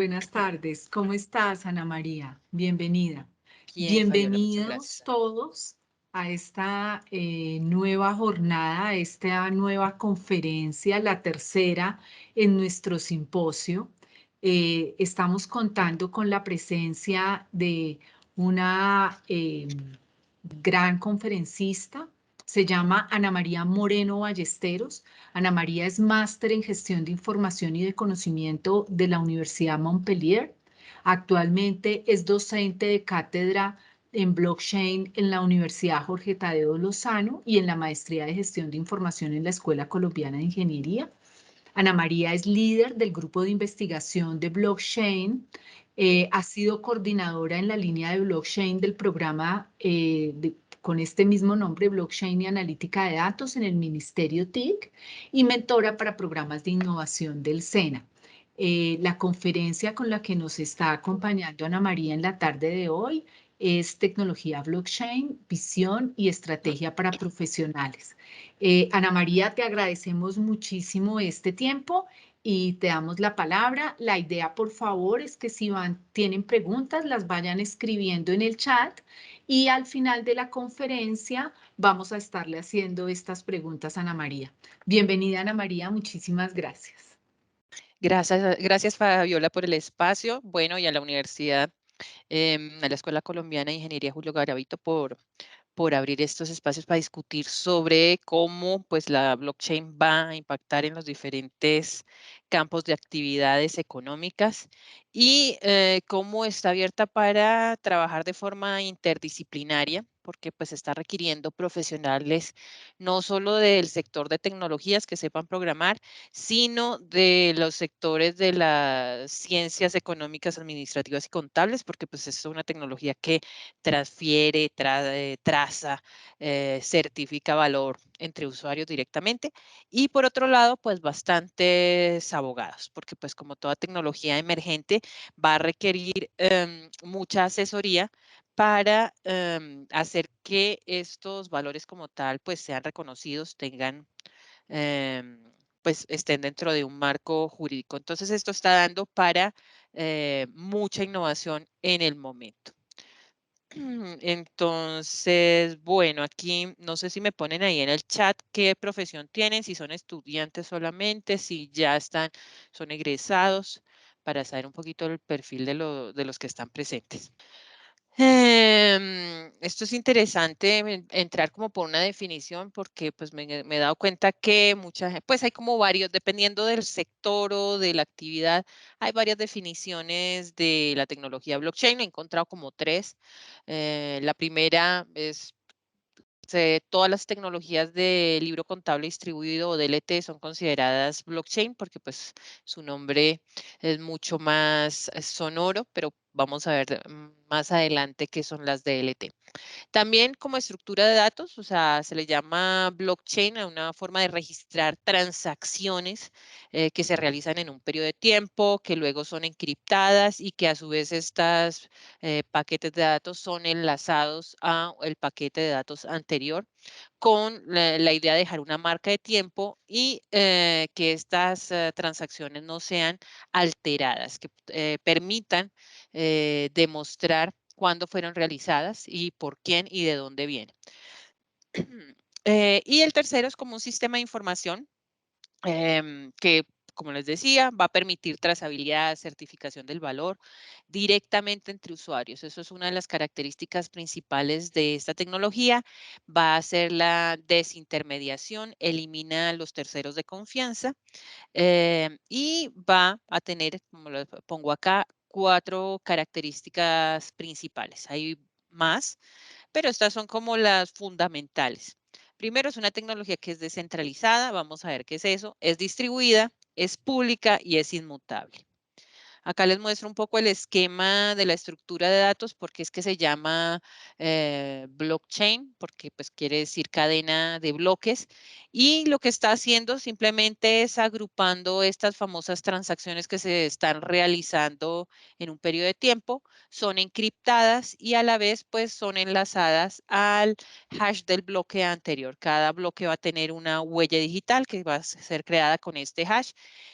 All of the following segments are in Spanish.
Buenas tardes. ¿Cómo estás, Ana María? Bienvenida. Bien, Fabiola, muchas Bienvenidos gracias. todos a esta nueva jornada, a esta nueva conferencia, la tercera en nuestro simposio. Estamos contando con la presencia de una gran conferencista. Se llama Ana María Moreno Ballesteros. Ana María es máster en gestión de información y de conocimiento de la Universidad Montpellier. Actualmente es docente de cátedra en blockchain en la Universidad Jorge Tadeo Lozano y en la maestría de gestión de información en la Escuela Colombiana de Ingeniería. Ana María es líder del grupo de investigación de blockchain. Ha sido coordinadora en la línea de blockchain del programa con este mismo nombre, Blockchain y Analítica de Datos en el Ministerio TIC y mentora para programas de innovación del SENA. La conferencia con la que nos está acompañando Ana María en la tarde de hoy es Tecnología Blockchain, Visión y Estrategia para Profesionales. Ana María, te agradecemos muchísimo este tiempo y te damos la palabra. La idea, por favor, es que si tienen preguntas, las vayan escribiendo en el chat y al final de la conferencia vamos a estarle haciendo estas preguntas a Ana María. Bienvenida, Ana María, muchísimas gracias. Gracias, Fabiola, por el espacio. Bueno, y a la universidad, a la Escuela Colombiana de Ingeniería Julio Garavito por abrir estos espacios para discutir sobre cómo pues, la blockchain va a impactar en los diferentes campos de actividades económicas y cómo está abierta para trabajar de forma interdisciplinaria, porque pues está requiriendo profesionales no solo del sector de tecnologías que sepan programar, sino de los sectores de las ciencias económicas, administrativas y contables, porque pues es una tecnología que transfiere, traza, certifica valor entre usuarios directamente. Y por otro lado, pues bastantes abogados, porque pues como toda tecnología emergente va a requerir mucha asesoría para hacer que estos valores como tal pues sean reconocidos, tengan pues estén dentro de un marco jurídico. Entonces esto está dando para mucha innovación en el momento. Entonces, bueno, aquí no sé si me ponen ahí en el chat qué profesión tienen, si son estudiantes solamente, si ya son egresados, para saber un poquito el perfil de los que están presentes. Esto es interesante entrar como por una definición porque pues me he dado cuenta que pues hay como varios, dependiendo del sector o de la actividad, hay varias definiciones de la tecnología blockchain. He encontrado como tres. La primera es todas las tecnologías de libro contable distribuido o DLT son consideradas blockchain porque pues su nombre es mucho más sonoro, pero vamos a ver más adelante qué son las DLT. También como estructura de datos, o sea, se le llama blockchain a una forma de registrar transacciones que se realizan en un periodo de tiempo, que luego son encriptadas y que a su vez estas paquetes de datos son enlazados a el paquete de datos anterior con la idea de dejar una marca de tiempo y que estas transacciones no sean alteradas, que permitan demostrar cuándo fueron realizadas y por quién y de dónde vienen. Y el tercero es como un sistema de información que, como les decía, va a permitir trazabilidad, certificación del valor directamente entre usuarios. Eso es una de las características principales de esta tecnología. Va a ser la desintermediación, elimina los terceros de confianza y va a tener, como lo pongo acá, 4 características principales. Hay más, pero estas son como las fundamentales. Primero, es una tecnología que es descentralizada, vamos a ver qué es eso, es distribuida, es pública y es inmutable. Acá les muestro un poco el esquema de la estructura de datos, porque es que se llama blockchain, porque pues quiere decir cadena de bloques. Y lo que está haciendo simplemente es agrupando estas famosas transacciones que se están realizando en un periodo de tiempo, son encriptadas y a la vez pues son enlazadas al hash del bloque anterior. Cada bloque va a tener una huella digital que va a ser creada con este hash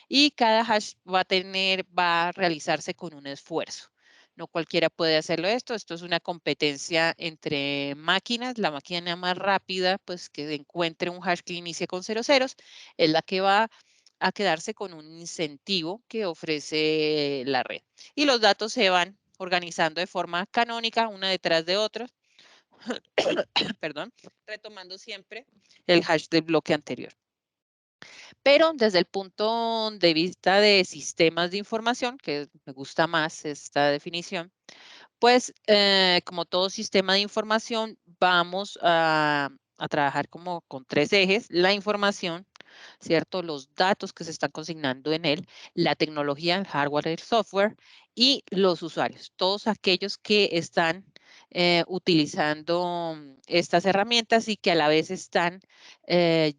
y cada hash va a realizarse con un esfuerzo. No cualquiera puede hacerlo esto. Esto es una competencia entre máquinas. La máquina más rápida, pues que encuentre un hash que inicie con 00 ceros, es la que va a quedarse con un incentivo que ofrece la red. Y los datos se van organizando de forma canónica, una detrás de otra, perdón, retomando siempre el hash del bloque anterior. Pero desde el punto de vista de sistemas de información, que me gusta más esta definición, pues como todo sistema de información, vamos a trabajar como con tres ejes: la información, ¿cierto? Los datos que se están consignando en él, la tecnología, el hardware, el software y los usuarios, todos aquellos que están utilizando estas herramientas y que a la vez están eh,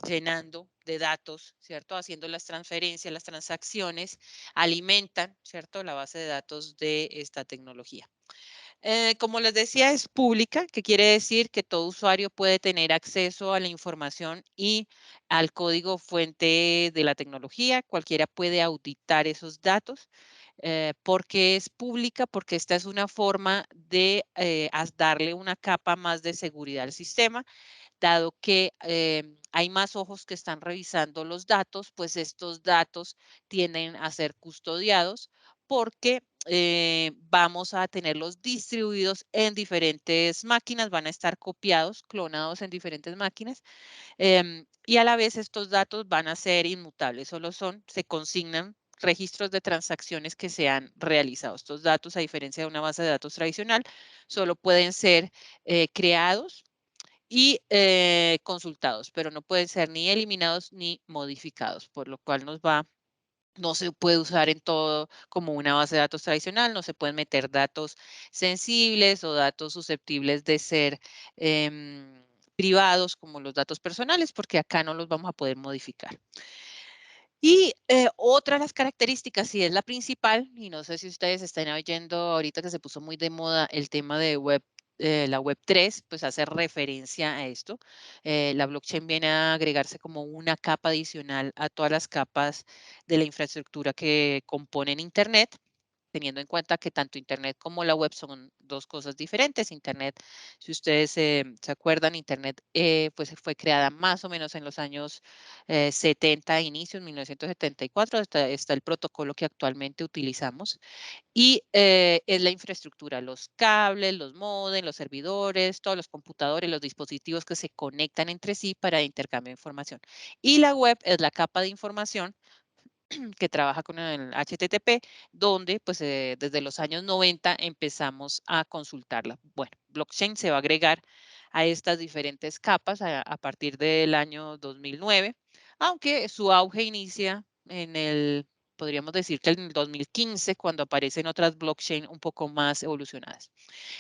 llenando de datos, ¿cierto? Haciendo las transferencias, las transacciones, alimentan, ¿cierto? La base de datos de esta tecnología. Como les decía, es pública, que quiere decir que todo usuario puede tener acceso a la información y al código fuente de la tecnología. Cualquiera puede auditar esos datos. Porque es pública, porque esta es una forma de darle una capa más de seguridad al sistema, dado que hay más ojos que están revisando los datos, pues estos datos tienden a ser custodiados porque vamos a tenerlos distribuidos en diferentes máquinas, van a estar copiados, clonados en diferentes máquinas, y a la vez estos datos van a ser inmutables, solo se consignan registros de transacciones que se han realizado. Estos datos, a diferencia de una base de datos tradicional, solo pueden ser creados y consultados, pero no pueden ser ni eliminados ni modificados, por lo cual no se puede usar en todo como una base de datos tradicional, no se pueden meter datos sensibles o datos susceptibles de ser privados como los datos personales, porque acá no los vamos a poder modificar. Y otra de las características, y es la principal, y no sé si ustedes están oyendo ahorita que se puso muy de moda el tema de la Web3, pues hace referencia a esto. La blockchain viene a agregarse como una capa adicional a todas las capas de la infraestructura que componen Internet, teniendo en cuenta que tanto Internet como la web son dos cosas diferentes. Internet, si ustedes se acuerdan, Internet pues fue creada más o menos en los años 70, inicios 1974, está el protocolo que actualmente utilizamos, y es la infraestructura, los cables, los módems, los servidores, todos los computadores, los dispositivos que se conectan entre sí para intercambio de información. Y la web es la capa de información que trabaja con el HTTP, donde pues desde los años 90 empezamos a consultarla. Bueno, blockchain se va a agregar a estas diferentes capas a partir del año 2009, aunque su auge inicia podríamos decir que en el 2015, cuando aparecen otras blockchain un poco más evolucionadas.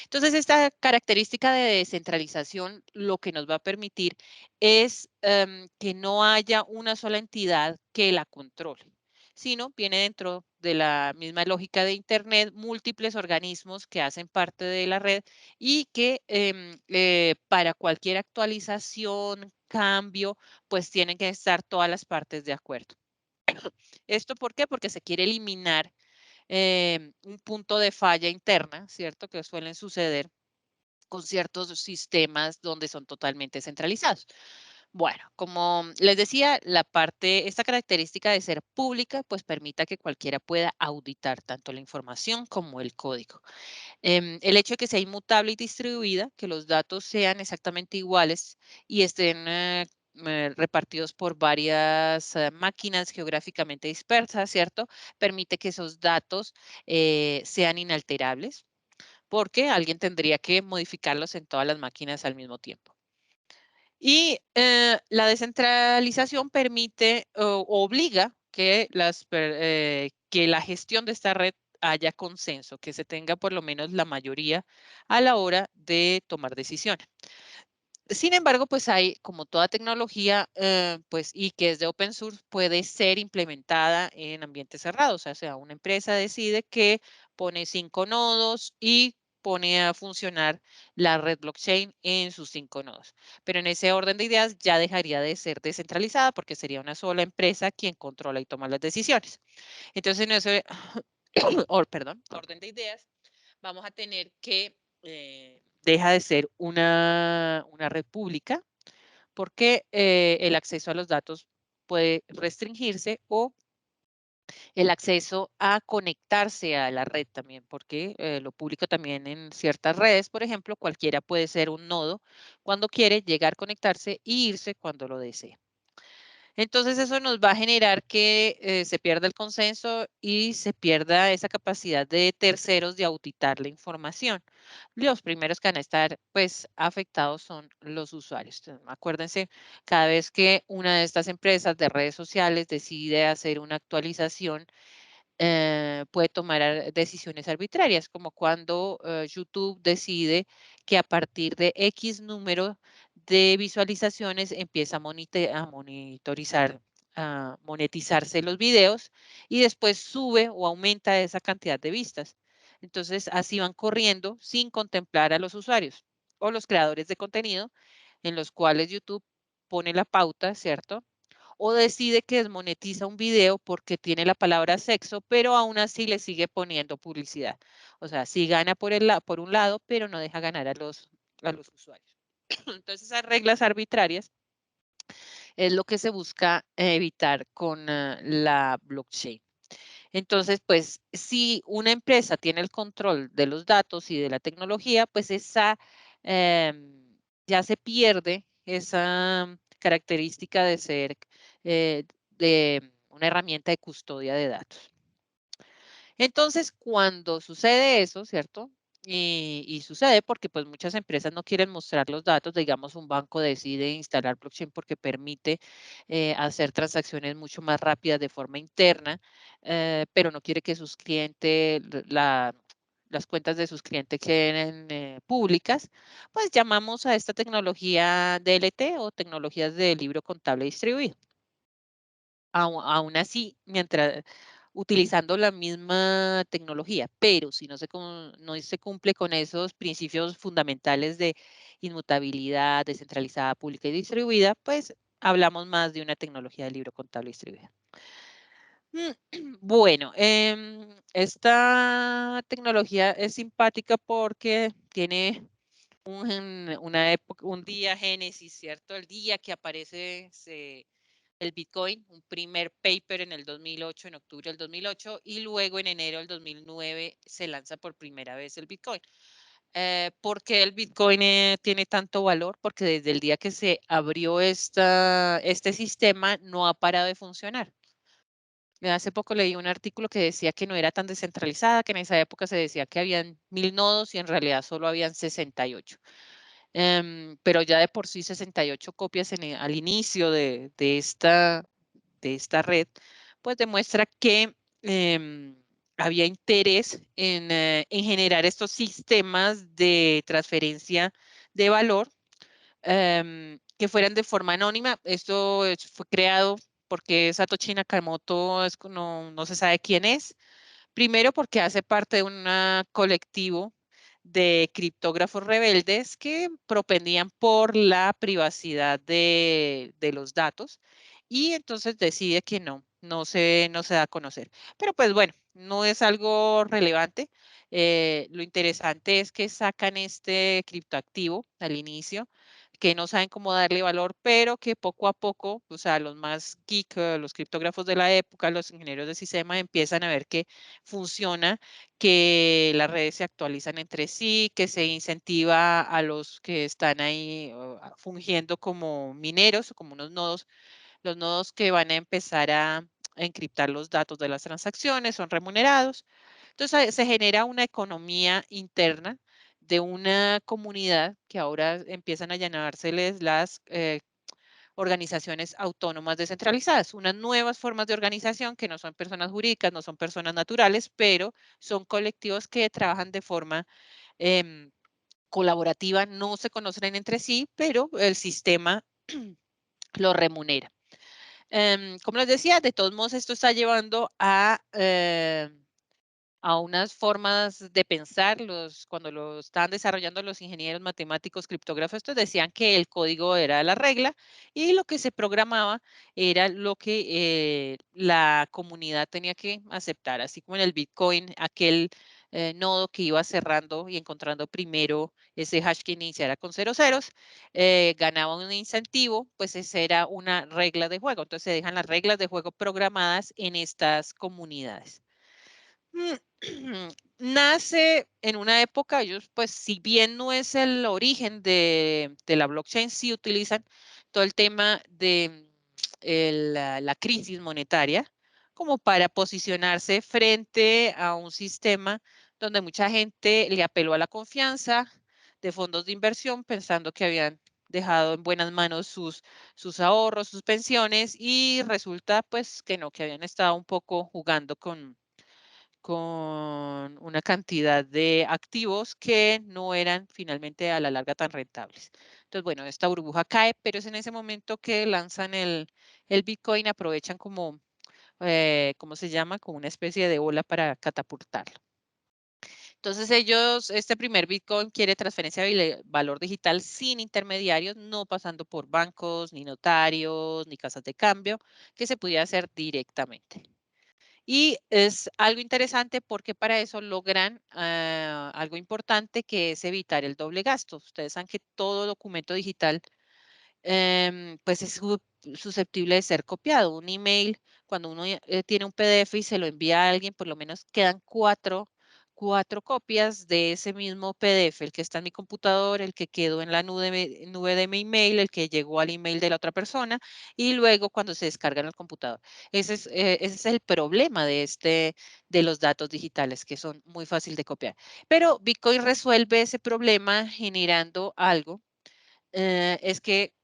Entonces, esta característica de descentralización lo que nos va a permitir es que no haya una sola entidad que la controle, sino viene dentro de la misma lógica de Internet, múltiples organismos que hacen parte de la red y que para cualquier actualización, cambio, pues tienen que estar todas las partes de acuerdo. ¿Esto por qué? Porque se quiere eliminar un punto de falla interna, ¿cierto? Que suelen suceder con ciertos sistemas donde son totalmente centralizados. Bueno, como les decía, esta característica de ser pública, pues permita que cualquiera pueda auditar tanto la información como el código. El hecho de que sea inmutable y distribuida, que los datos sean exactamente iguales y estén repartidos por varias máquinas geográficamente dispersas, ¿cierto? Permite que esos datos sean inalterables, porque alguien tendría que modificarlos en todas las máquinas al mismo tiempo. Y la descentralización permite o obliga que la gestión de esta red haya consenso, que se tenga por lo menos la mayoría a la hora de tomar decisiones. Sin embargo, pues hay, como toda tecnología, pues, y que es de open source, puede ser implementada en ambientes cerrados. O sea, una empresa decide que pone 5 nodos y pone a funcionar la red blockchain en sus 5 nodos. Pero en ese orden de ideas ya dejaría de ser descentralizada porque sería una sola empresa quien controla y toma las decisiones. Entonces, en ese perdón, orden de ideas, vamos a tener que deja de ser una red pública porque el acceso a los datos puede restringirse o el acceso a conectarse a la red también, porque lo público también en ciertas redes, por ejemplo, cualquiera puede ser un nodo cuando quiere llegar, conectarse e irse cuando lo desee. Entonces eso nos va a generar que se pierda el consenso y se pierda esa capacidad de terceros de auditar la información. Los primeros que van a estar pues afectados son los usuarios. Entonces, acuérdense, cada vez que una de estas empresas de redes sociales decide hacer una actualización, puede tomar decisiones arbitrarias, como cuando YouTube decide que a partir de X número de visualizaciones empieza a monitorizar, a monetizarse los videos y después sube o aumenta esa cantidad de vistas. Entonces, así van corriendo sin contemplar a los usuarios o los creadores de contenido en los cuales YouTube pone la pauta, ¿cierto? O decide que desmonetiza un video porque tiene la palabra sexo, pero aún así le sigue poniendo publicidad. O sea, sí gana por un lado, pero no deja ganar a los usuarios. Entonces, esas reglas arbitrarias es lo que se busca evitar con la blockchain. Entonces, pues, si una empresa tiene el control de los datos y de la tecnología, pues esa ya se pierde esa característica de ser de una herramienta de custodia de datos. Entonces, cuando sucede eso, ¿cierto? Y sucede porque pues muchas empresas no quieren mostrar los datos, digamos, un banco decide instalar blockchain porque permite hacer transacciones mucho más rápidas de forma interna, pero no quiere que sus clientes, las cuentas de sus clientes queden públicas, pues llamamos a esta tecnología DLT o tecnologías de libro contable distribuido. Aún así, mientras utilizando la misma tecnología, pero si no se cumple con esos principios fundamentales de inmutabilidad, descentralizada, pública y distribuida, pues hablamos más de una tecnología de libro contable distribuida. Bueno, esta tecnología es simpática porque tiene una época, un día génesis, ¿cierto? El día que aparece el Bitcoin, un primer paper en el 2008, en octubre del 2008, y luego en enero del 2009 se lanza por primera vez el Bitcoin. ¿Por qué el Bitcoin tiene tanto valor? Porque desde el día que se abrió este sistema no ha parado de funcionar. Hace poco leí un artículo que decía que no era tan descentralizada, que en esa época se decía que habían 1000 nodos y en realidad solo habían 68. Pero ya de por sí 68 copias al inicio de esta red, pues demuestra que había interés en generar estos sistemas de transferencia de valor que fueran de forma anónima. Esto fue creado porque Satoshi Nakamoto no se sabe quién es. Primero porque hace parte de un colectivo de criptógrafos rebeldes que propendían por la privacidad de los datos y entonces decide que no se da a conocer. Pero pues bueno, no es algo relevante. Lo interesante es que sacan este criptoactivo al inicio, que no saben cómo darle valor, pero que poco a poco, o sea, los más geek, los criptógrafos de la época, los ingenieros de sistema, empiezan a ver que funciona, que las redes se actualizan entre sí, que se incentiva a los que están ahí fungiendo como mineros, como unos nodos, los nodos que van a empezar a encriptar los datos de las transacciones, son remunerados. Entonces se genera una economía interna de una comunidad que ahora empiezan a llenárseles las organizaciones autónomas descentralizadas, unas nuevas formas de organización que no son personas jurídicas, no son personas naturales, pero son colectivos que trabajan de forma em, colaborativa, no se conocen entre sí, pero el sistema lo remunera. Como les decía, de todos modos, esto está llevando a unas formas de pensar. Cuando lo estaban desarrollando los ingenieros matemáticos criptógrafos, estos decían que el código era la regla y lo que se programaba era lo que la comunidad tenía que aceptar, así como en el Bitcoin, aquel nodo que iba cerrando y encontrando primero ese hash que iniciara con 0 ceros, ganaba un incentivo, pues esa era una regla de juego. Entonces se dejan las reglas de juego programadas en estas comunidades. Mm, Nace en una época, ellos, pues, si bien no es el origen de la blockchain, sí utilizan todo el tema de la crisis monetaria como para posicionarse frente a un sistema donde mucha gente le apeló a la confianza de fondos de inversión pensando que habían dejado en buenas manos sus ahorros, sus pensiones, y resulta pues que no, que habían estado un poco jugando con una cantidad de activos que no eran finalmente a la larga tan rentables. Entonces, bueno, esta burbuja cae, pero es en ese momento que lanzan el Bitcoin, aprovechan como, ¿cómo se llama? Como una especie de ola para catapultarlo. Entonces ellos, este primer Bitcoin quiere transferencia de valor digital sin intermediarios, no pasando por bancos, ni notarios, ni casas de cambio, que se pudiera hacer directamente. Y es algo interesante porque para eso logran algo importante, que es evitar el doble gasto. Ustedes saben que todo documento digital pues es susceptible de ser copiado. Un email, cuando uno tiene un PDF y se lo envía a alguien, por lo menos quedan cuatro copias de ese mismo PDF, el que está en mi computador, el que quedó en la nube de mi email, el que llegó al email de la otra persona, y luego cuando se descarga en el computador. Ese es el problema de los datos digitales, que son muy fácil de copiar. Pero Bitcoin resuelve ese problema generando algo, es que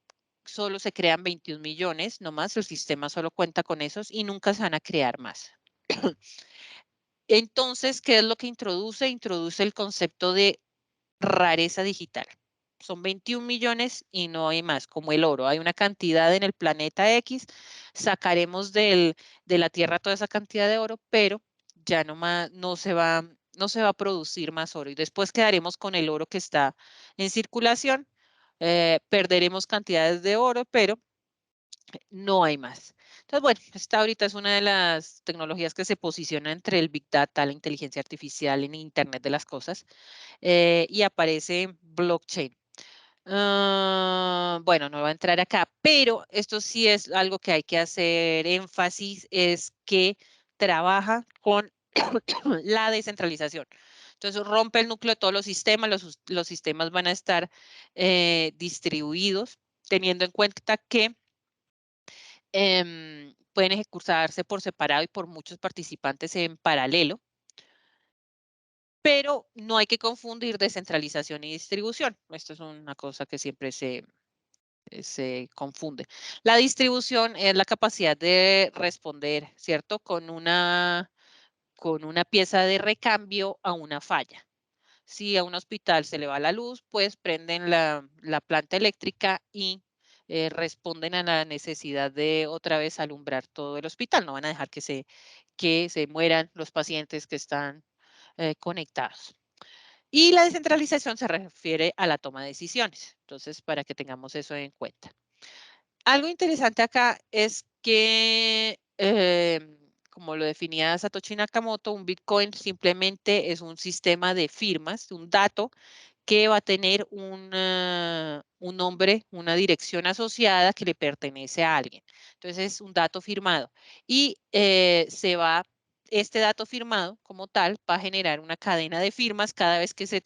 solo se crean 21 millones, no más, el sistema solo cuenta con esos y nunca se van a crear más. Entonces, ¿qué es lo que introduce? Introduce el concepto de rareza digital. Son 21 millones y no hay más, como el oro. Hay una cantidad en el planeta X, sacaremos de la Tierra toda esa cantidad de oro, pero ya no, más, no se va a producir más oro. Y después quedaremos con el oro que está en circulación. Perderemos cantidades de oro, pero no hay más. Entonces, bueno, esta ahorita es una de las tecnologías que se posiciona entre el Big Data, la inteligencia artificial, en Internet de las cosas, y aparece blockchain. Bueno, no va a entrar acá, pero esto sí es algo que hay que hacer énfasis, es que trabaja con la descentralización. Entonces rompe el núcleo de todos los sistemas, los sistemas van a estar distribuidos, teniendo en cuenta que pueden ejecutarse por separado y por muchos participantes en paralelo, pero no hay que confundir descentralización y distribución. Esto es una cosa que siempre se confunde. La distribución es la capacidad de responder, ¿cierto? Con una pieza de recambio a una falla. Si a un hospital se le va la luz, pues prenden la planta eléctrica y responden a la necesidad de otra vez alumbrar todo el hospital. No van a dejar que se mueran los pacientes que están conectados. Y la descentralización se refiere a la toma de decisiones. Entonces, para que tengamos eso en cuenta. Algo interesante acá es que, como lo definía Satoshi Nakamoto, un Bitcoin simplemente es un sistema de firmas, un dato que va a tener un nombre, una dirección asociada que le pertenece a alguien. Entonces, es un dato firmado. Y este dato firmado como tal va a generar una cadena de firmas cada vez que se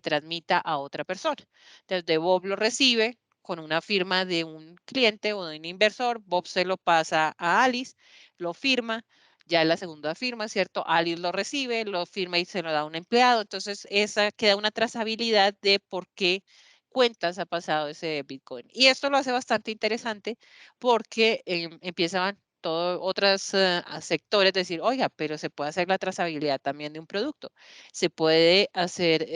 transmita a otra persona. Entonces, Bob lo recibe con una firma de un cliente o de un inversor, Bob se lo pasa a Alice, lo firma, ya es la segunda firma, ¿cierto? Alice lo recibe, lo firma y se lo da a un empleado. Entonces, esa queda una trazabilidad de por qué cuentas ha pasado ese Bitcoin. Y esto lo hace bastante interesante porque empiezan todos otros sectores decir, oiga, pero se puede hacer la trazabilidad también de un producto. Se puede hacer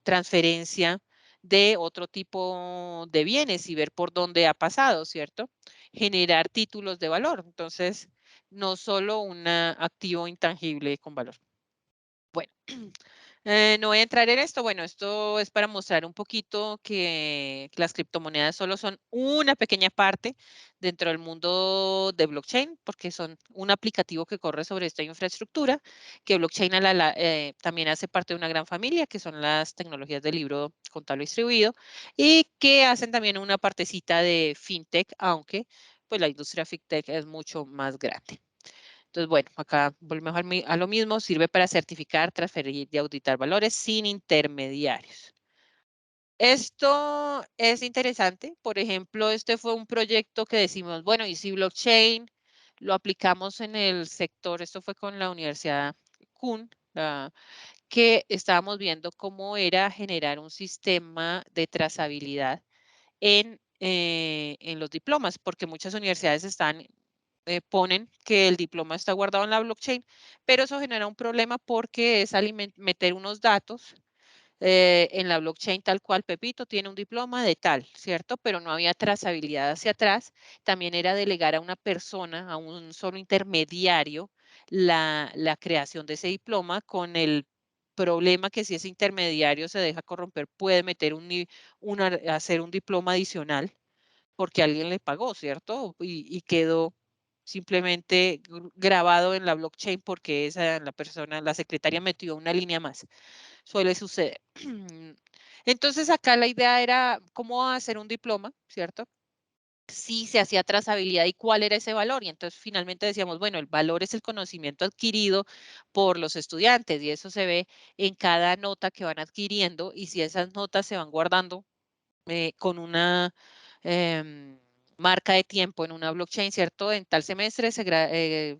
transferencia de otro tipo de bienes y ver por dónde ha pasado, ¿cierto? Generar títulos de valor. Entonces, no solo un activo intangible con valor. Bueno, no voy a entrar en esto. Bueno, esto es para mostrar un poquito que las criptomonedas solo son una pequeña parte dentro del mundo de blockchain, porque son un aplicativo que corre sobre esta infraestructura, que blockchain también hace parte de una gran familia, que son las tecnologías del libro contable distribuido, y que hacen también una partecita de fintech, aunque pues la industria fintech es mucho más grande. Entonces, bueno, acá volvemos a lo mismo, sirve para certificar, transferir y auditar valores sin intermediarios. Esto es interesante. Por ejemplo, este fue un proyecto que decimos, bueno, y si blockchain lo aplicamos en el sector, esto fue con la Universidad CUN, que estábamos viendo cómo era generar un sistema de trazabilidad en los diplomas, porque muchas universidades ponen que el diploma está guardado en la blockchain, pero eso genera un problema porque es meter unos datos en la blockchain tal cual Pepito tiene un diploma de tal, ¿cierto? Pero no había trazabilidad hacia atrás. También era delegar a una persona, a un solo intermediario, la creación de ese diploma con el problema que si ese intermediario se deja corromper, puede meter hacer un diploma adicional porque alguien le pagó, ¿cierto? Y quedó simplemente grabado en la blockchain porque la persona, la secretaria metió una línea más. Suele suceder. Entonces acá la idea era cómo hacer un diploma, ¿cierto? Si se hacía trazabilidad y cuál era ese valor. Y entonces finalmente decíamos, bueno, el valor es el conocimiento adquirido por los estudiantes y eso se ve en cada nota que van adquiriendo y si esas notas se van guardando con una marca de tiempo en una blockchain, ¿cierto? En tal semestre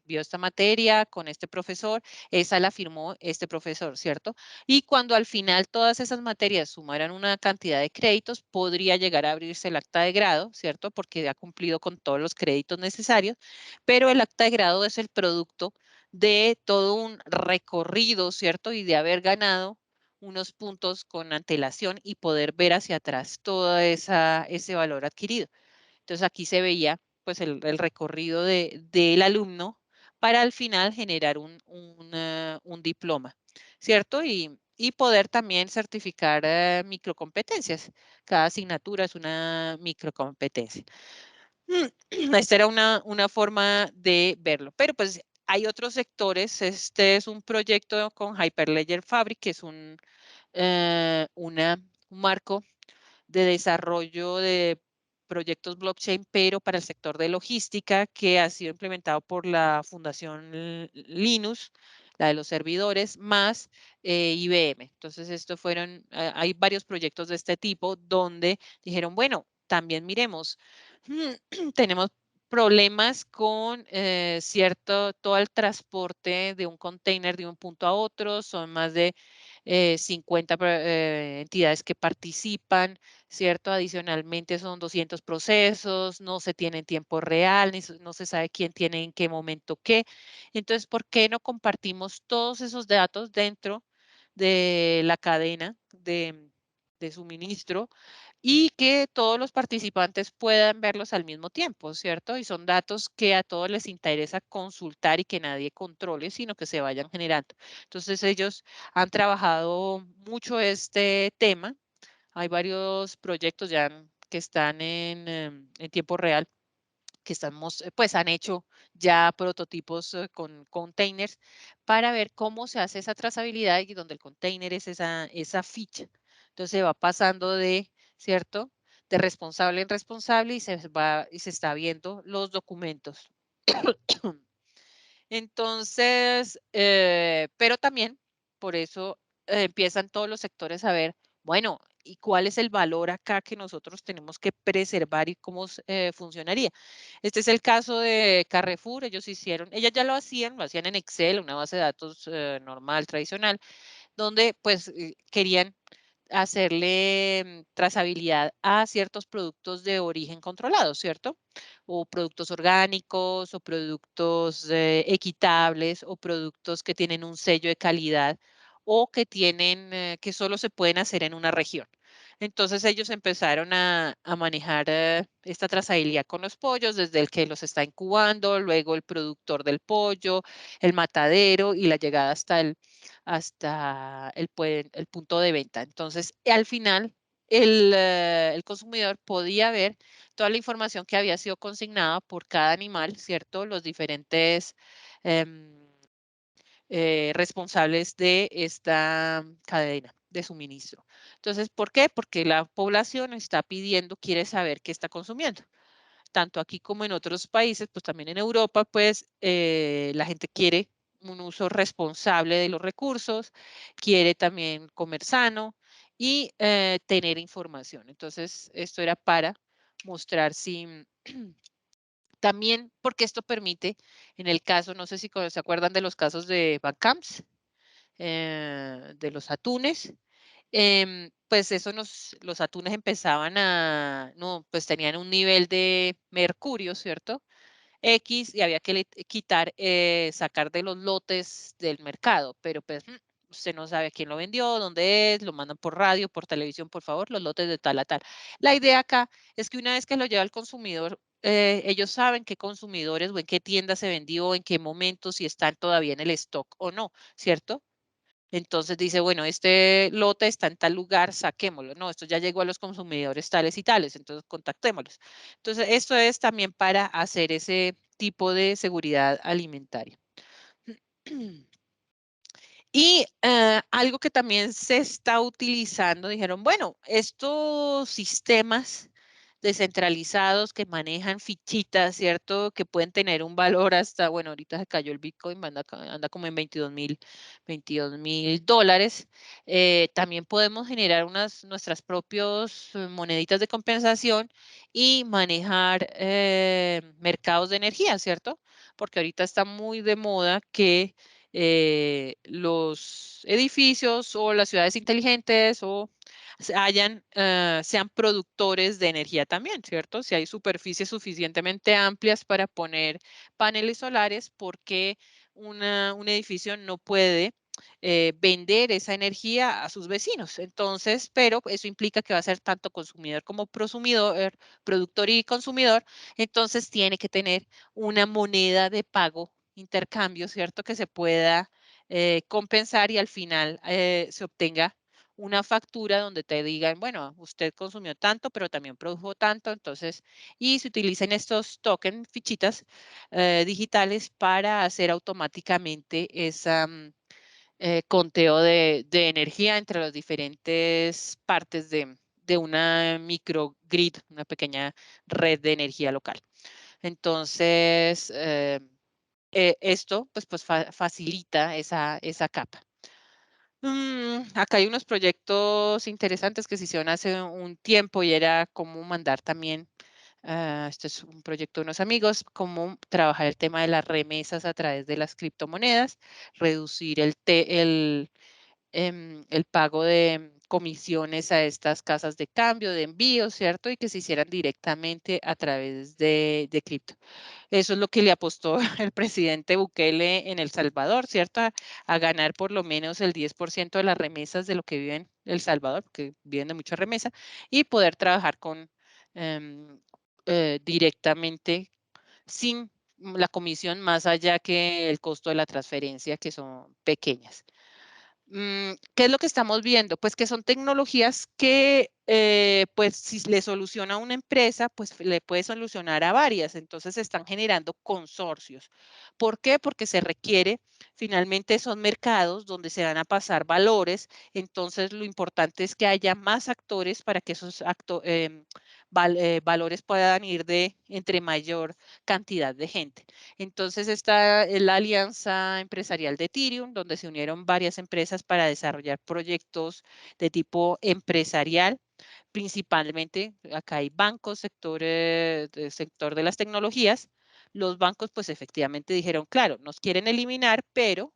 vio esta materia con este profesor, esa la firmó este profesor, ¿cierto? Y cuando al final todas esas materias sumaran una cantidad de créditos, podría llegar a abrirse el acta de grado, ¿cierto? Porque ha cumplido con todos los créditos necesarios, pero el acta de grado es el producto de todo un recorrido, ¿cierto? Y de haber ganado unos puntos con antelación y poder ver hacia atrás todo ese valor adquirido. Entonces aquí se veía pues el recorrido del alumno para al final generar un diploma, ¿cierto? Y poder también certificar microcompetencias. Cada asignatura es una microcompetencia. Esta era una forma de verlo, pero pues hay otros sectores. Este es un proyecto con Hyperledger Fabric, que es un marco de desarrollo de proyectos blockchain, pero para el sector de logística, que ha sido implementado por la Fundación Linux, la de los servidores, más IBM. Entonces, hay varios proyectos de este tipo donde dijeron, bueno, también miremos, tenemos problemas con todo el transporte de un container de un punto a otro, son más de 50 entidades que participan, ¿cierto? Adicionalmente son 200 procesos, no se tiene en tiempo real, no se sabe quién tiene en qué momento qué. Entonces, ¿por qué no compartimos todos esos datos dentro de la cadena de suministro y que todos los participantes puedan verlos al mismo tiempo, ¿cierto? Y son datos que a todos les interesa consultar y que nadie controle, sino que se vayan generando. Entonces ellos han trabajado mucho este tema. Hay varios proyectos ya que están en tiempo real que pues han hecho ya prototipos con containers para ver cómo se hace esa trazabilidad y donde el container es esa ficha. Entonces se va pasando ¿cierto? De responsable en responsable y se está viendo los documentos. Entonces, pero también por eso empiezan todos los sectores a ver, bueno, ¿y cuál es el valor acá que nosotros tenemos que preservar y cómo funcionaría? Este es el caso de Carrefour, ellas ya lo hacían en Excel, una base de datos normal, tradicional, donde pues querían hacerle trazabilidad a ciertos productos de origen controlado, ¿cierto? O productos orgánicos, o productos equitables, o productos que tienen un sello de calidad, o que que solo se pueden hacer en una región. Entonces ellos empezaron a manejar esta trazabilidad con los pollos, desde el que los está incubando, luego el productor del pollo, el matadero y la llegada hasta el punto de venta. Entonces, al final, el consumidor podía ver toda la información que había sido consignada por cada animal, ¿cierto? Los diferentes em, responsables de esta cadena de suministro. Entonces, ¿por qué? Porque la población está pidiendo, quiere saber qué está consumiendo. Tanto aquí como en otros países, pues también en Europa, pues la gente quiere un uso responsable de los recursos, quiere también comer sano y tener información. Entonces, esto era para mostrar si también, porque esto permite, en el caso, no sé si se acuerdan de los casos de Bacamps, de los atunes, pues los atunes empezaban no, pues tenían un nivel de mercurio, ¿cierto? X y había que quitar, sacar de los lotes del mercado, pero pues usted no sabe quién lo vendió, dónde es, lo mandan por radio, por televisión, por favor, los lotes de tal a tal. La idea acá es que una vez que lo lleva al consumidor, ellos saben qué consumidores o en qué tienda se vendió, en qué momento, si están todavía en el stock o no, ¿cierto? Entonces dice, bueno, este lote está en tal lugar, saquémoslo. No, esto ya llegó a los consumidores tales y tales, entonces contactémoslos. Entonces, esto es también para hacer ese tipo de seguridad alimentaria. Y algo que también se está utilizando, dijeron, bueno, estos sistemas descentralizados que manejan fichitas, ¿cierto? Que pueden tener un valor hasta, bueno, ahorita se cayó el Bitcoin, anda como en $22,000. También podemos generar nuestras propias moneditas de compensación y manejar mercados de energía, ¿cierto? Porque ahorita está muy de moda que los edificios o las ciudades inteligentes o sean productores de energía también, ¿cierto? Si hay superficies suficientemente amplias para poner paneles solares, ¿por qué un edificio no puede vender esa energía a sus vecinos? Entonces, pero eso implica que va a ser tanto consumidor como prosumidor, productor y consumidor, entonces tiene que tener una moneda de pago intercambio, ¿cierto? Que se pueda compensar y al final se obtenga una factura donde te digan, bueno, usted consumió tanto, pero también produjo tanto, entonces, y se utilizan estos tokens, fichitas digitales para hacer automáticamente ese conteo de energía entre las diferentes partes de una microgrid, una pequeña red de energía local. Entonces, esto pues facilita esa capa. Acá hay unos proyectos interesantes que se hicieron hace un tiempo y era cómo mandar también, este es un proyecto de unos amigos, cómo trabajar el tema de las remesas a través de las criptomonedas, reducir el pago de comisiones a estas casas de cambio, de envío, ¿cierto? Y que se hicieran directamente a través de cripto. Eso es lo que le apostó el presidente Bukele en El Salvador, ¿cierto? A ganar por lo menos el 10% de las remesas de lo que vive en El Salvador, porque viven de mucha remesa, y poder trabajar em, directamente sin la comisión más allá que el costo de la transferencia, que son pequeñas. ¿Qué es lo que estamos viendo? Pues que son tecnologías que, pues si le soluciona a una empresa, pues le puede solucionar a varias. Entonces se están generando consorcios. ¿Por qué? Porque se requiere, finalmente son mercados donde se van a pasar valores. Entonces lo importante es que haya más actores para que esos valores puedan ir de entre mayor cantidad de gente. Entonces está la alianza empresarial de Ethereum, donde se unieron varias empresas para desarrollar proyectos de tipo empresarial. Principalmente, acá hay bancos, del sector de las tecnologías. Los bancos, pues efectivamente dijeron, claro, nos quieren eliminar, pero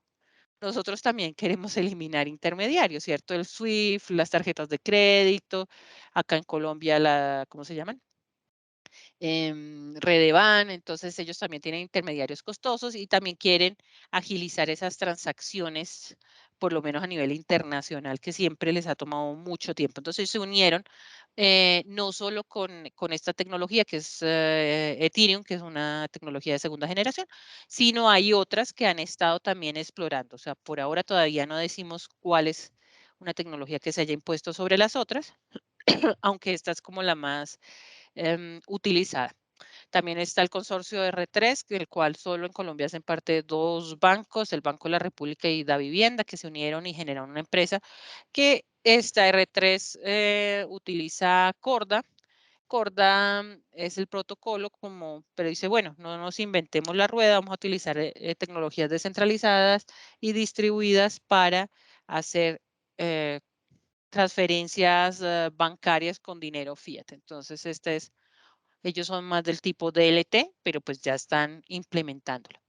nosotros también queremos eliminar intermediarios, ¿cierto? El SWIFT, las tarjetas de crédito, acá en Colombia, ¿cómo se llaman? Redevan, entonces ellos también tienen intermediarios costosos y también quieren agilizar esas transacciones por lo menos a nivel internacional, que siempre les ha tomado mucho tiempo. Entonces se unieron no solo con esta tecnología que es Ethereum, que es una tecnología de segunda generación, sino hay otras que han estado también explorando. O sea, por ahora todavía no decimos cuál es una tecnología que se haya impuesto sobre las otras, aunque esta es como la más utilizada. También está el consorcio R3, del cual solo en Colombia hacen parte dos bancos, el Banco de la República y Da Vivienda, que se unieron y generaron una empresa que esta R3 utiliza Corda. Corda es el protocolo como, pero dice, bueno, no nos inventemos la rueda, vamos a utilizar tecnologías descentralizadas y distribuidas para hacer eh, transferencias bancarias con dinero fiat. Entonces, ellos son más del tipo DLT, pero pues ya están implementándolo.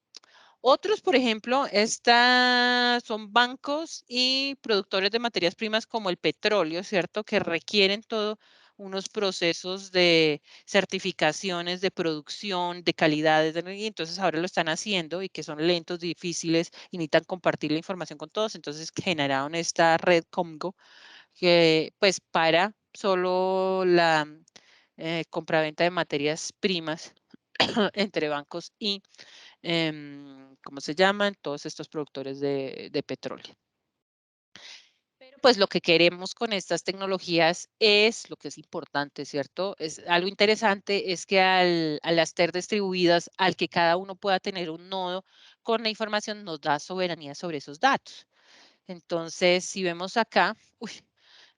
Otros, por ejemplo, son bancos y productores de materias primas como el petróleo, ¿cierto? Que requieren todo unos procesos de certificaciones de producción, de calidades, y entonces ahora lo están haciendo y que son lentos, difíciles y necesitan compartir la información con todos. Entonces generaron esta red Comgo que pues para solo la compraventa de materias primas entre bancos y ¿cómo se llaman? Todos estos productores de petróleo. Pero pues lo que queremos con estas tecnologías es lo que es importante, ¿cierto? Es algo interesante es que al estar distribuidas, al que cada uno pueda tener un nodo con la información, nos da soberanía sobre esos datos. Entonces, si vemos acá, uy,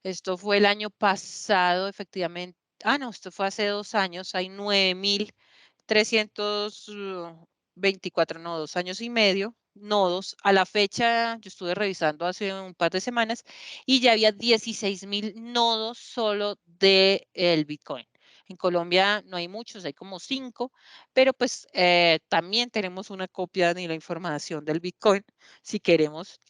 esto fue el año pasado, efectivamente. Ah, no, esto fue hace 2 años. Hay 9.324 nodos, años y medio, nodos. A la fecha, yo estuve revisando hace un par de semanas y ya había 16.000 nodos solo del Bitcoin. En Colombia no hay muchos, hay como 5, pero pues también tenemos una copia de la información del Bitcoin si queremos.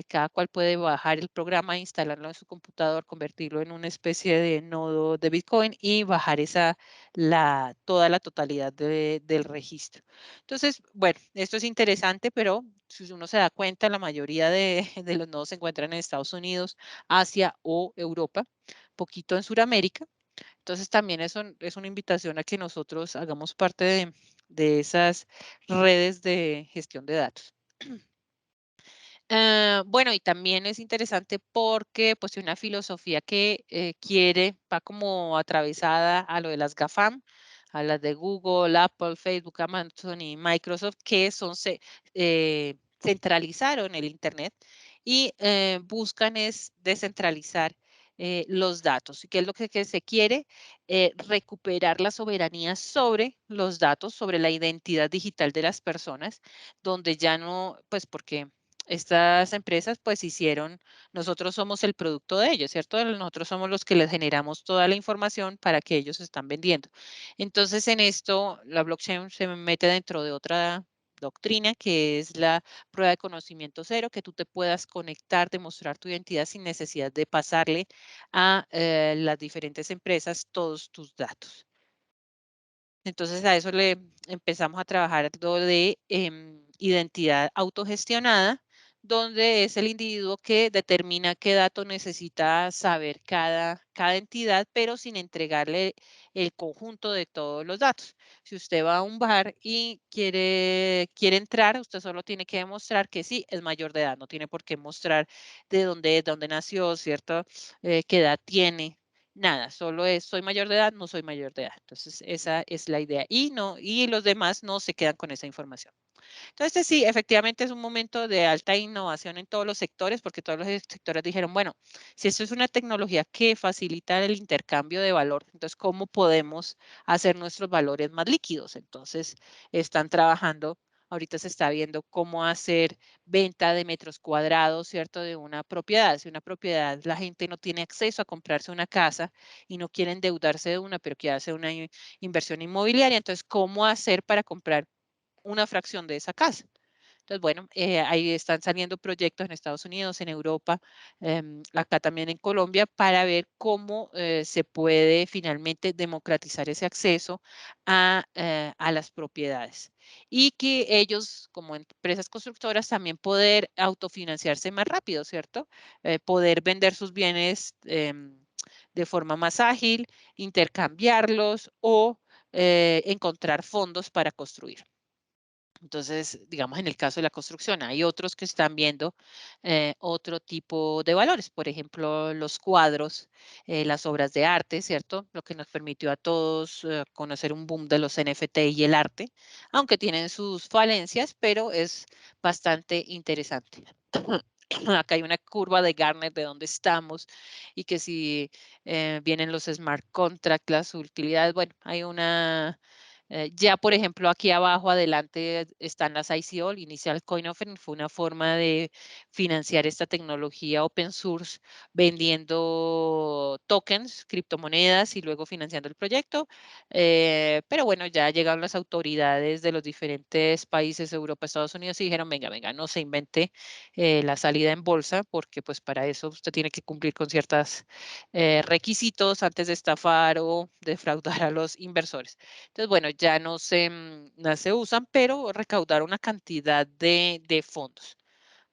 Cada cual puede bajar el programa, instalarlo en su computador, convertirlo en una especie de nodo de Bitcoin y bajar toda la totalidad del registro. Entonces, bueno, esto es interesante, pero si uno se da cuenta, la mayoría de los nodos se encuentran en Estados Unidos, Asia o Europa, poquito en Sudamérica. Entonces, también es una invitación a que nosotros hagamos parte de esas redes de gestión de datos. Bueno, y también es interesante porque pues hay una filosofía que va como atravesada a lo de las GAFAM, a las de Google, Apple, Facebook, Amazon y Microsoft, que centralizaron el Internet y buscan es descentralizar los datos. ¿Y qué es lo que se quiere? Recuperar la soberanía sobre los datos, sobre la identidad digital de las personas, donde ya no, pues porque estas empresas pues nosotros somos el producto de ellos, ¿cierto? Nosotros somos los que les generamos toda la información para que ellos están vendiendo. Entonces, en esto, la blockchain se mete dentro de otra doctrina que es la prueba de conocimiento cero, que tú te puedas conectar, demostrar tu identidad sin necesidad de pasarle a las diferentes empresas todos tus datos. Entonces a eso le empezamos a trabajar lo de identidad autogestionada, donde es el individuo que determina qué dato necesita saber cada entidad, pero sin entregarle el conjunto de todos los datos. Si usted va a un bar y quiere entrar, usted solo tiene que demostrar que sí, es mayor de edad, no tiene por qué mostrar de dónde es, dónde nació, ¿cierto? Qué edad tiene. Nada, solo es soy mayor de edad, no soy mayor de edad. Entonces, esa es la idea. Y los demás no se quedan con esa información. Entonces, sí, efectivamente es un momento de alta innovación en todos los sectores, porque todos los sectores dijeron, bueno, si esto es una tecnología que facilita el intercambio de valor, entonces, ¿cómo podemos hacer nuestros valores más líquidos? Entonces, están trabajando, ahorita se está viendo cómo hacer venta de metros cuadrados, ¿cierto? De una propiedad. Si una propiedad, la gente no tiene acceso a comprarse una casa y no quiere endeudarse de una, pero quiere hacer una inversión inmobiliaria, entonces, ¿cómo hacer para comprar una fracción de esa casa? Entonces, bueno, ahí están saliendo proyectos en Estados Unidos, en Europa, acá también en Colombia, para ver cómo se puede finalmente democratizar ese acceso a las propiedades. Y que ellos, como empresas constructoras, también poder autofinanciarse más rápido, ¿cierto? Poder vender sus bienes de forma más ágil, intercambiarlos o encontrar fondos para construir. Entonces, digamos, en el caso de la construcción, hay otros que están viendo otro tipo de valores, por ejemplo, los cuadros, las obras de arte, ¿cierto? Lo que nos permitió a todos conocer un boom de los NFT y el arte, aunque tienen sus falencias, pero es bastante interesante. Acá hay una curva de Gartner de dónde estamos y que si vienen los smart contracts, las utilidades, bueno, hay una ya, por ejemplo, aquí abajo adelante están las ICO, Initial Coin Offering, fue una forma de financiar esta tecnología open source vendiendo tokens, criptomonedas y luego financiando el proyecto. Pero bueno, ya llegaron las autoridades de los diferentes países, Europa, Estados Unidos, y dijeron, venga, venga, no se invente la salida en bolsa, porque pues para eso usted tiene que cumplir con ciertos requisitos antes de estafar o defraudar a los inversores. Entonces, bueno, ya no se usan, pero recaudaron una cantidad de fondos.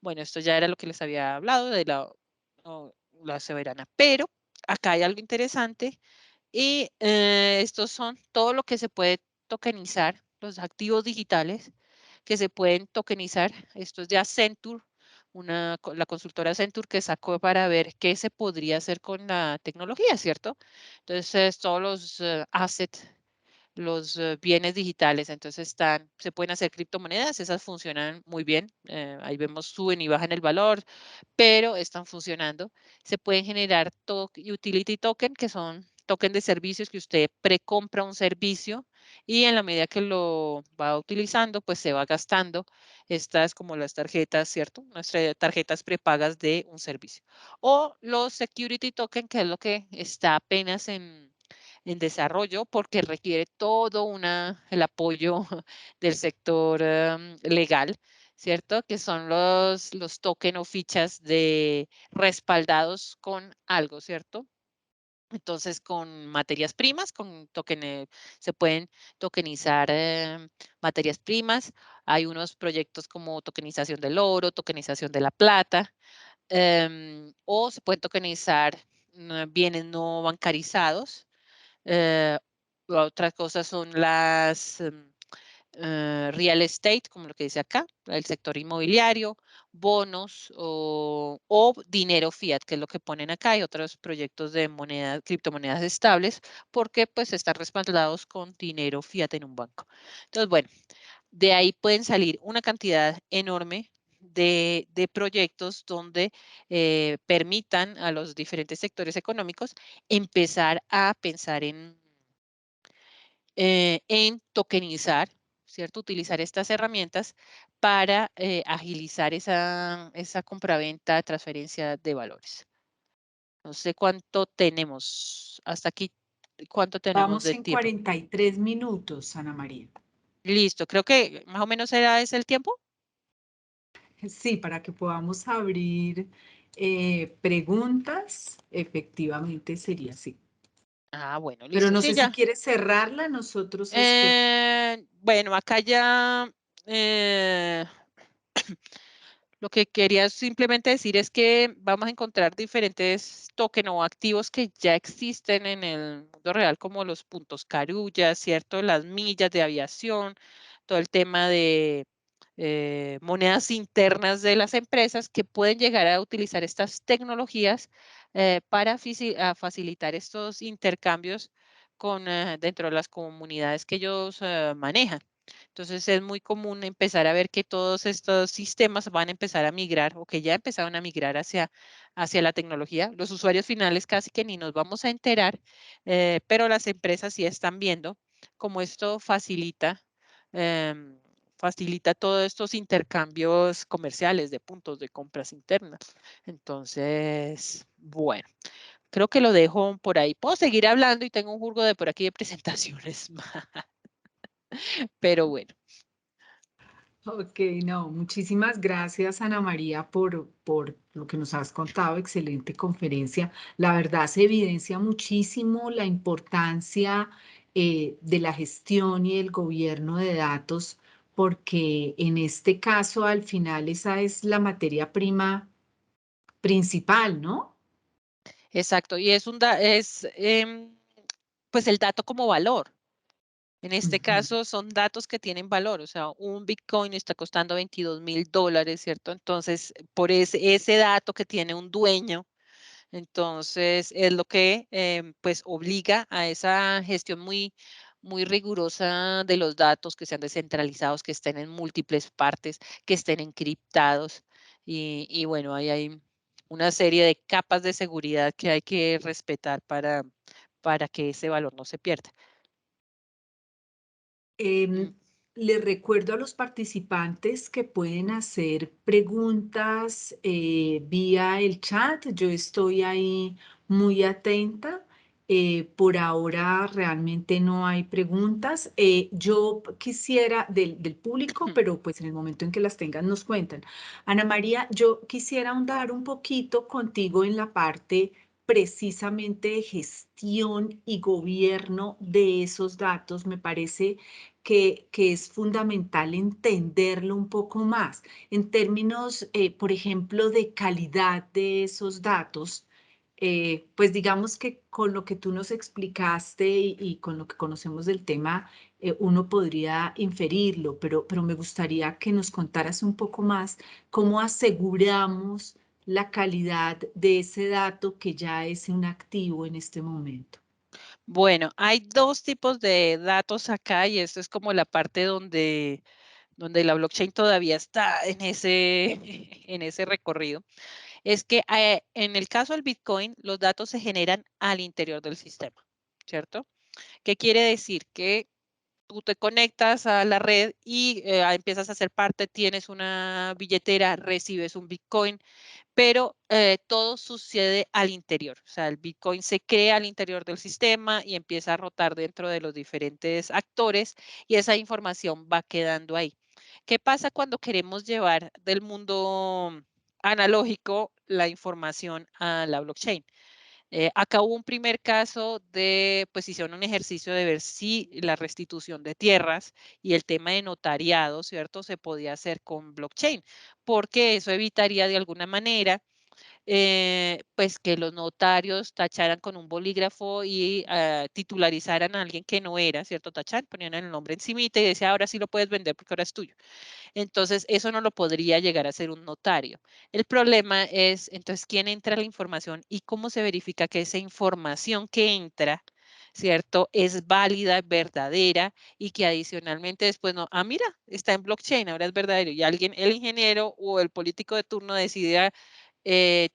Bueno, esto ya era lo que les había hablado de la soberana, pero acá hay algo interesante y estos son todo lo que se puede tokenizar, los activos digitales que se pueden tokenizar. Esto es de Accenture, la consultora Accenture que sacó para ver qué se podría hacer con la tecnología, ¿cierto? Entonces, todos los assets, los bienes digitales, entonces se pueden hacer criptomonedas, esas funcionan muy bien, ahí vemos suben y bajan el valor, pero están funcionando. Se pueden generar utility token, que son token de servicios que usted precompra un servicio y en la medida que lo va utilizando, pues se va gastando. Estas como las tarjetas, ¿cierto? Nuestras tarjetas prepagas de un servicio. O los security token, que es lo que está apenas en desarrollo porque requiere todo el apoyo del sector legal, ¿cierto? Que son los token o fichas de respaldados con algo, ¿cierto? Entonces, con materias primas, se pueden tokenizar materias primas. Hay unos proyectos como tokenización del oro, tokenización de la plata, o se pueden tokenizar bienes no bancarizados. Eh, Otras cosas son las real estate, como lo que dice acá, el sector inmobiliario, bonos o dinero fiat, que es lo que ponen acá, y otros proyectos de criptomonedas estables, porque pues están respaldados con dinero fiat en un banco. Entonces, bueno, de ahí pueden salir una cantidad enorme de proyectos donde permitan a los diferentes sectores económicos empezar a pensar en tokenizar, ¿cierto? Utilizar estas herramientas para agilizar esa compraventa, transferencia de valores. No sé cuánto tenemos. Hasta aquí, ¿cuánto tenemos Vamos de en tiempo? 43 minutos, Ana María. Listo, creo que más o menos era ese el tiempo. Sí, para que podamos abrir preguntas, efectivamente sería así. Ah, bueno, Pero listo. no Sí, sé si ya. quieres cerrarla, nosotros esperamos. Bueno, acá ya eh, lo que quería simplemente decir es que vamos a encontrar diferentes tokens o activos que ya existen en el mundo real, como los puntos Carulla, ¿cierto? Las millas de aviación, todo el tema de monedas internas de las empresas que pueden llegar a utilizar estas tecnologías para facilitar estos intercambios dentro de las comunidades que ellos manejan. Entonces es muy común empezar a ver que todos estos sistemas van a empezar a migrar o que ya empezaron a migrar hacia la tecnología. Los usuarios finales casi que ni nos vamos a enterar, pero las empresas sí están viendo cómo esto em, facilita todos estos intercambios comerciales de puntos de compras internas. Entonces, bueno, creo que lo dejo por ahí. Puedo seguir hablando y tengo un jurgo de por aquí de presentaciones, pero bueno. Ok, no, muchísimas gracias, Ana María, por lo que nos has contado. Excelente conferencia. La verdad, se evidencia muchísimo la importancia de la gestión y el gobierno de datos, porque en este caso, al final, esa es la materia prima principal, ¿no? Exacto, y pues el dato como valor. En este Ujú. caso son datos que tienen valor, o sea, un Bitcoin está costando $22,000, ¿cierto? Entonces, por ese dato que tiene un dueño, entonces es lo que pues obliga a esa gestión muy rigurosa de los datos, que sean descentralizados, que estén en múltiples partes, que estén encriptados. Y bueno, ahí hay una serie de capas de seguridad que hay que respetar para que ese valor no se pierda. Mm, Les recuerdo a los participantes que pueden hacer preguntas vía el chat. Yo estoy ahí muy atenta. Por ahora realmente no hay preguntas. Yo quisiera del público, pero pues en el momento en que las tengan nos cuentan. Ana María, yo quisiera ahondar un poquito contigo en la parte precisamente de gestión y gobierno de esos datos. Me parece que es fundamental entenderlo un poco más. En términos, por ejemplo, de calidad de esos datos, pues digamos que con lo que tú nos explicaste y con lo que conocemos del tema, uno podría inferirlo, pero me gustaría que nos contaras un poco más cómo aseguramos la calidad de ese dato que ya es un activo en este momento. Bueno, hay dos tipos de datos acá y esto es como la parte donde la blockchain todavía está en en ese recorrido. Es que en el caso del Bitcoin, los datos se generan al interior del sistema, ¿cierto? ¿Qué quiere decir? Que tú te conectas a la red y empiezas a ser parte, tienes una billetera, recibes un Bitcoin, pero todo sucede al interior. O sea, el Bitcoin se crea al interior del sistema y empieza a rotar dentro de los diferentes actores y esa información va quedando ahí. ¿Qué pasa cuando queremos llevar del mundo analógico la información a la blockchain? Acá hubo un primer caso de, pues hicieron un ejercicio de ver si la restitución de tierras y el tema de notariado, ¿cierto? Se podía hacer con blockchain, porque eso evitaría de alguna manera pues que los notarios tacharan con un bolígrafo y titularizaran a alguien que no era, ¿cierto? Tachar, ponían el nombre encimita y decía, ahora sí lo puedes vender porque ahora es tuyo. Entonces, eso no lo podría llegar a ser un notario. El problema es, entonces, quién entra a la información y cómo se verifica que esa información que entra, ¿cierto? Es válida, verdadera y que adicionalmente después no, mira, está en blockchain, ahora es verdadero. Y alguien, el ingeniero o el político de turno decide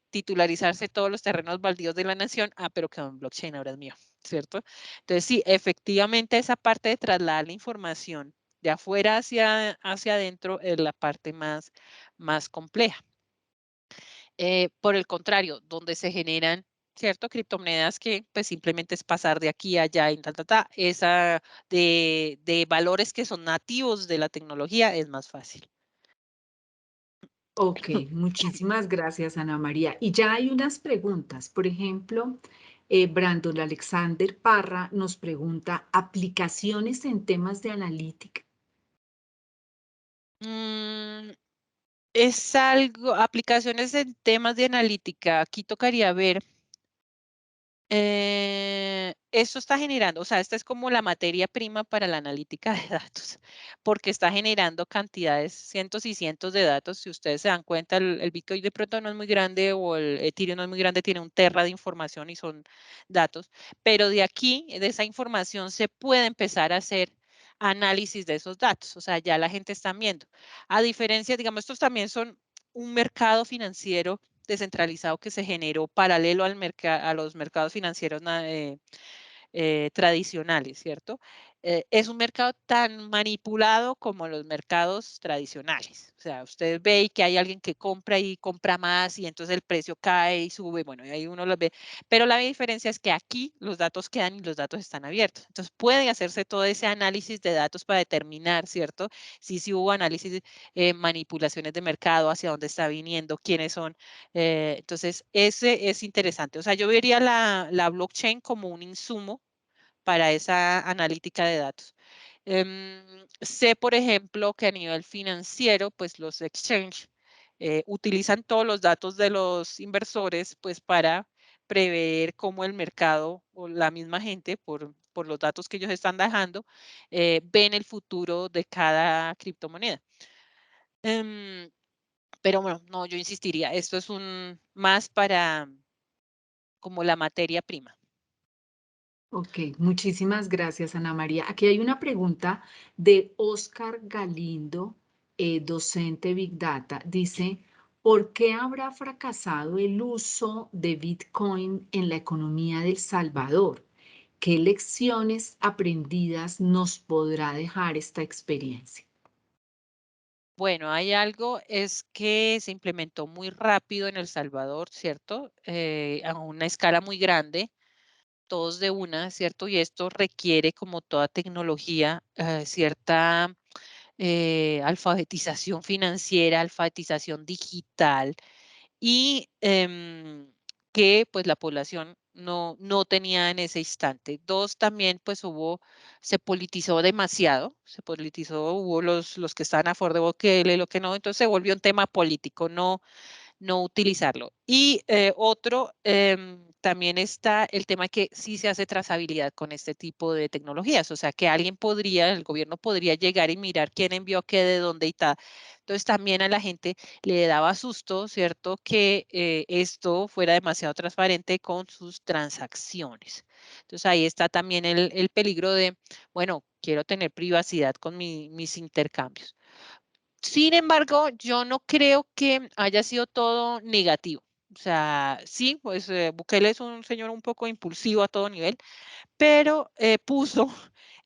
titularizarse todos los terrenos baldíos de la nación, pero quedó en blockchain, ahora es mío, ¿cierto? Entonces, sí, efectivamente esa parte de trasladar la información de afuera hacia adentro es la parte más compleja. Por el contrario, donde se generan, ¿cierto? Criptomonedas que pues simplemente es pasar de aquí a allá en esa de valores que son nativos de la tecnología es más fácil. Ok, muchísimas gracias, Ana María. Y ya hay unas preguntas. Por ejemplo, Brandon Alexander Parra nos pregunta, ¿aplicaciones en temas de analítica? Mm, es algo, aplicaciones en temas de analítica. Aquí tocaría ver. Esto está generando, o sea, esta es como la materia prima para la analítica de datos, porque está generando cantidades, cientos y cientos de datos. Si ustedes se dan cuenta, el Bitcoin de pronto no es muy grande o el Ethereum no es muy grande, tiene un terra de información y son datos, pero de aquí, de esa información, se puede empezar a hacer análisis de esos datos, o sea, ya la gente está viendo. A diferencia, digamos, estos también son un mercado financiero descentralizado que se generó paralelo a los mercados financieros tradicionales, ¿cierto? es un mercado tan manipulado como los mercados tradicionales. O sea, usted ve que hay alguien que compra y compra más y entonces el precio cae y sube, bueno, y ahí uno los ve. Pero la diferencia es que aquí los datos quedan y los datos están abiertos. Entonces puede hacerse todo ese análisis de datos para determinar, ¿cierto? Si hubo análisis, manipulaciones de mercado, hacia dónde está viniendo, quiénes son. Entonces, ese es interesante. O sea, yo vería la blockchain como un insumo para esa analítica de datos. Sé, por ejemplo, que a nivel financiero, pues los exchange utilizan todos los datos de los inversores, pues para prever cómo el mercado o la misma gente, por los datos que ellos están dejando, ven el futuro de cada criptomoneda. Pero bueno, no, yo insistiría, esto es un más para como la materia prima. Ok, muchísimas gracias, Ana María. Aquí hay una pregunta de Oscar Galindo, docente Big Data. Dice, ¿por qué habrá fracasado el uso de Bitcoin en la economía de El Salvador? ¿Qué lecciones aprendidas nos podrá dejar esta experiencia? Bueno, hay algo, es que se implementó muy rápido en El Salvador, ¿cierto? A una escala muy grande, todos de una, ¿cierto? Y esto requiere, como toda tecnología, cierta alfabetización financiera, alfabetización digital, y que pues la población no tenía en ese instante. Dos, también pues se politizó demasiado, se politizó, hubo los que estaban a favor de Bukele, lo que no, entonces se volvió un tema político, no utilizarlo. Y otro, también está el tema que sí se hace trazabilidad con este tipo de tecnologías, o sea, que alguien podría, el gobierno podría llegar y mirar quién envió qué, de dónde y tal. Entonces también a la gente le daba susto, ¿cierto?, que esto fuera demasiado transparente con sus transacciones. Entonces ahí está también el peligro de, bueno, quiero tener privacidad con mis intercambios. Sin embargo, yo no creo que haya sido todo negativo. O sea, sí, pues Bukele es un señor un poco impulsivo a todo nivel, pero puso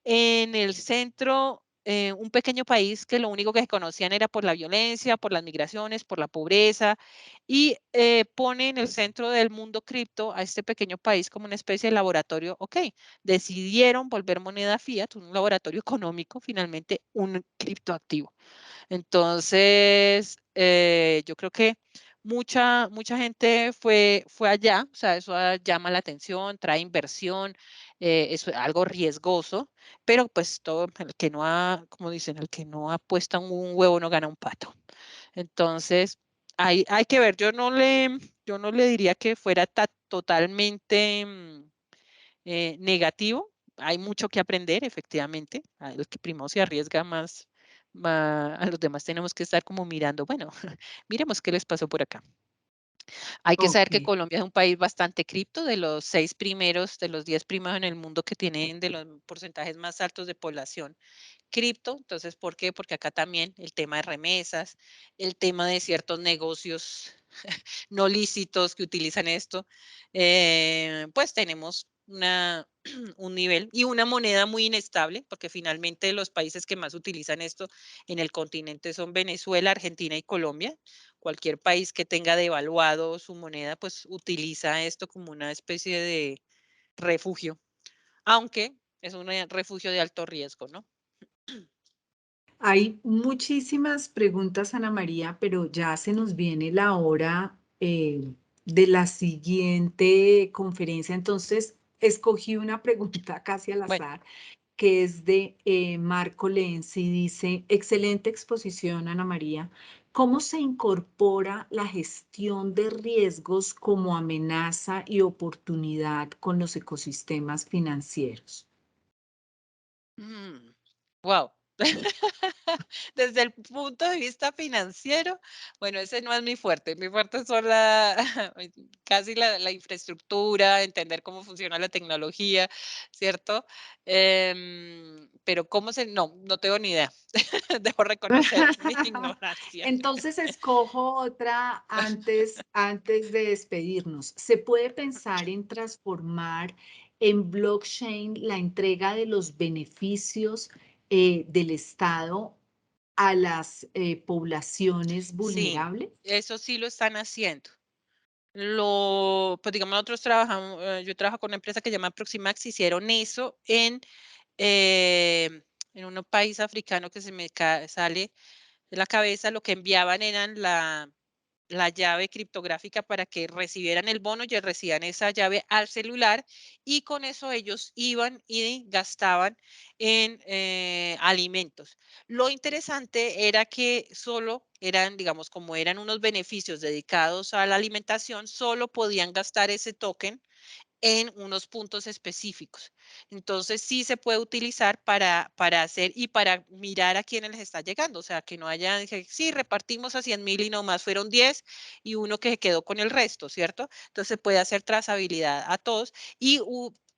en el centro un pequeño país que lo único que se conocían era por la violencia, por las migraciones, por la pobreza, y pone en el centro del mundo cripto a este pequeño país como una especie de laboratorio. Ok, decidieron volver moneda fiat, un laboratorio económico, finalmente un criptoactivo. Entonces, yo creo que mucha gente fue allá, o sea, eso llama la atención, trae inversión, es algo riesgoso, pero pues todo el que no ha, como dicen, el que no apuesta un huevo no gana un pato. Entonces, hay que ver, yo no le diría que fuera totalmente negativo. Hay mucho que aprender, efectivamente. El que primero se arriesga más, a los demás tenemos que estar como mirando, bueno, miremos qué les pasó por acá. Hay que saber Ok. que Colombia es un país bastante cripto, de los 6 primeros, de los 10 primeros en el mundo que tienen de los porcentajes más altos de población cripto. Entonces, ¿por qué? Porque acá también el tema de remesas, el tema de ciertos negocios no lícitos que utilizan esto, pues tenemos un nivel y una moneda muy inestable, porque finalmente los países que más utilizan esto en el continente son Venezuela, Argentina y Colombia. Cualquier país que tenga devaluado su moneda, pues utiliza esto como una especie de refugio, aunque es un refugio de alto riesgo, ¿no? Hay muchísimas preguntas, Ana María, pero ya se nos viene la hora de la siguiente conferencia. Entonces, escogí una pregunta casi al Bueno. azar, que es de Marco Lenzi. Dice, excelente exposición, Ana María. ¿Cómo se incorpora la gestión de riesgos como amenaza y oportunidad con los ecosistemas financieros? Wow. Desde el punto de vista financiero, bueno, ese no es mi fuerte. Mi fuerte son casi la infraestructura, entender cómo funciona la tecnología, ¿cierto? Pero no tengo ni idea. Debo reconocer mi ignorancia. Entonces escojo otra antes de despedirnos. ¿Se puede pensar en transformar en blockchain la entrega de los beneficios del Estado a las poblaciones Sí, vulnerables? eso sí lo están haciendo. Pues digamos, nosotros yo trabajo con una empresa que se llama Proximax, hicieron eso en un país africano que se me sale de la cabeza. Lo que enviaban eran la llave criptográfica para que recibieran el bono y recibían esa llave al celular, y con eso ellos iban y gastaban en alimentos. Lo interesante era que solo eran, digamos, como eran unos beneficios dedicados a la alimentación, solo podían gastar ese token en unos puntos específicos. Entonces, sí se puede utilizar para hacer y para mirar a quiénes les está llegando. O sea, que no haya, dije, sí, repartimos a 100.000 y nomás fueron 10 y uno que se quedó con el resto, ¿cierto? Entonces, se puede hacer trazabilidad a todos y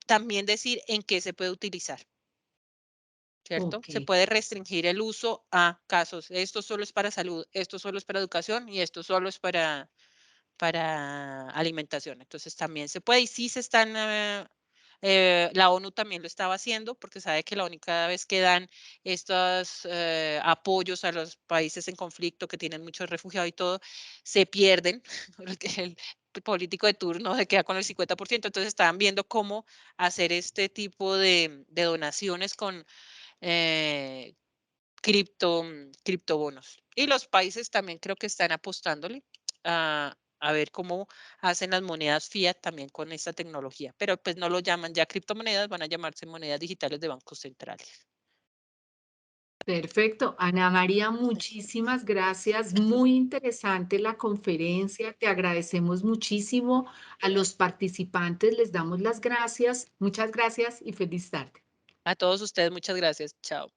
también decir en qué se puede utilizar, ¿cierto? Ok. Se puede restringir el uso a casos. Esto solo es para salud, esto solo es para educación y esto solo es para alimentación. Entonces también se puede, y sí se están, la ONU también lo estaba haciendo, porque sabe que la única vez que dan estos apoyos a los países en conflicto que tienen muchos refugiados y todo, se pierden, porque el político de turno se queda con el 50%. Entonces estaban viendo cómo hacer este tipo de donaciones con eh, criptobonos. Y los países también creo que están apostándole a ver cómo hacen las monedas fiat también con esta tecnología, pero pues no lo llaman ya criptomonedas, van a llamarse monedas digitales de bancos centrales. Perfecto. Ana María, muchísimas gracias. Muy interesante la conferencia. Te agradecemos muchísimo. A los participantes les damos las gracias. Muchas gracias y feliz tarde. A todos ustedes, muchas gracias. Chao.